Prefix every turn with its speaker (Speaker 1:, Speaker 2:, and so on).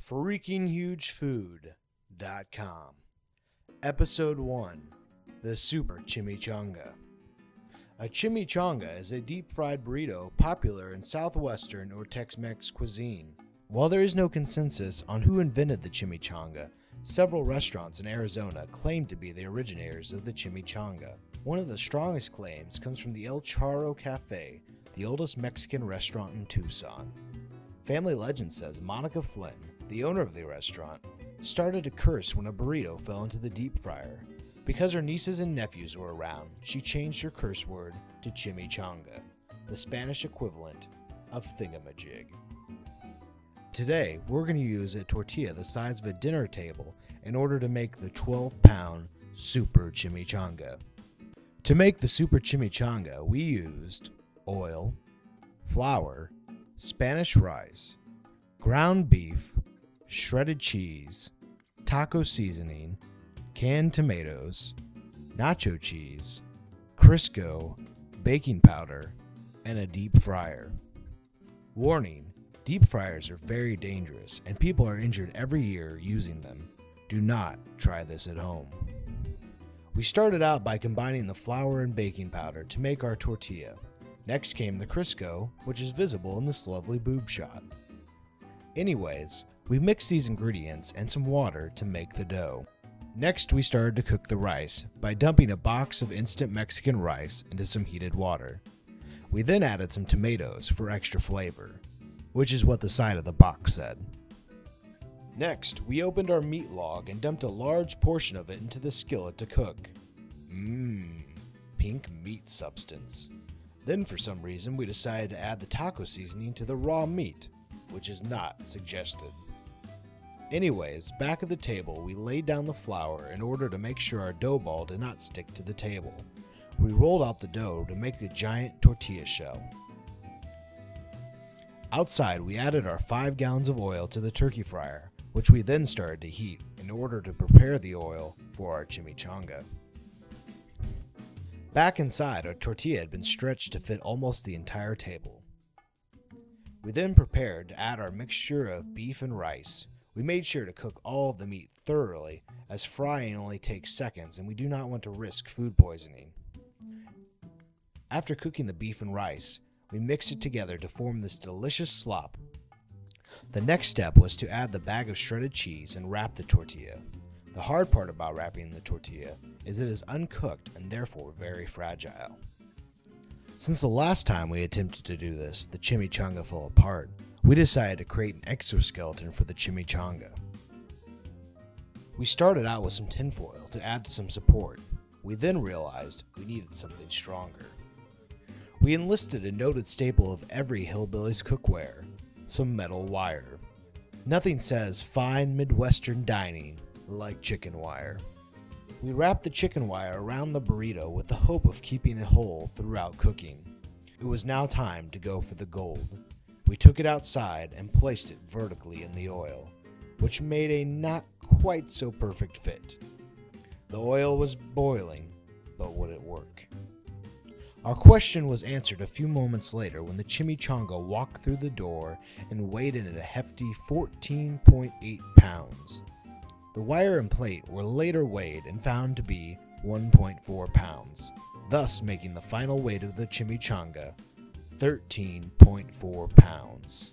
Speaker 1: freakinghugefood.com. Episode 1, The Super Chimichanga. A chimichanga is a deep-fried burrito popular in southwestern or Tex-Mex cuisine. While there is no consensus on who invented the chimichanga, several restaurants in Arizona claim to be the originators of the chimichanga. One of the strongest claims comes from the El Charro Cafe, the oldest Mexican restaurant in Tucson. Family legend says Monica Flynn, the owner of the restaurant, started to curse when a burrito fell into the deep fryer. Because her nieces and nephews were around, she changed her curse word to chimichanga, the Spanish equivalent of thingamajig. Today, we're going to use a tortilla the size of a dinner table in order to make the 12-pound Super Chimichanga. To make the Super Chimichanga, we used oil, flour, Spanish rice, ground beef, shredded cheese, taco seasoning, canned tomatoes, nacho cheese, Crisco, baking powder, and a deep fryer. Warning, deep fryers are very dangerous and people are injured every year using them. Do not try this at home. We started out by combining the flour and baking powder to make our tortilla. Next came the Crisco, which is visible in this lovely boob shot. Anyways, we mixed these ingredients and some water to make the dough. Next, we started to cook the rice by dumping a box of instant Mexican rice into some heated water. We then added some tomatoes for extra flavor, which is what the side of the box said. Next, we opened our meat log and dumped a large portion of it into the skillet to cook. Pink meat substance. Then for some reason we decided to add the taco seasoning to the raw meat, which is not suggested. Anyways, back at the table we laid down the flour in order to make sure our dough ball did not stick to the table. We rolled out the dough to make the giant tortilla shell. Outside we added our 5 gallons of oil to the turkey fryer, which we then started to heat in order to prepare the oil for our chimichanga. Back inside, our tortilla had been stretched to fit almost the entire table. We then prepared to add our mixture of beef and rice. We made sure to cook all of the meat thoroughly, as frying only takes seconds and we do not want to risk food poisoning. After cooking the beef and rice, we mixed it together to form this delicious slop. The next step was to add the bag of shredded cheese and wrap the tortilla. The hard part about wrapping the tortilla is it is uncooked and therefore very fragile. Since the last time we attempted to do this, the chimichanga fell apart, we decided to create an exoskeleton for the chimichanga. We started out with some tinfoil to add some support. We then realized we needed something stronger. We enlisted a noted staple of every hillbilly's cookware, some metal wire. Nothing says fine Midwestern dining like chicken wire. We wrapped the chicken wire around the burrito with the hope of keeping it whole throughout cooking. It was now time to go for the gold. We took it outside and placed it vertically in the oil, which made a not quite so perfect fit. The oil was boiling, but would it work? Our question was answered a few moments later when the chimichanga walked through the door and weighed in at a hefty 14.8 pounds. The wire and plate were later weighed and found to be 1.4 pounds, thus making the final weight of the chimichanga 13.4 pounds.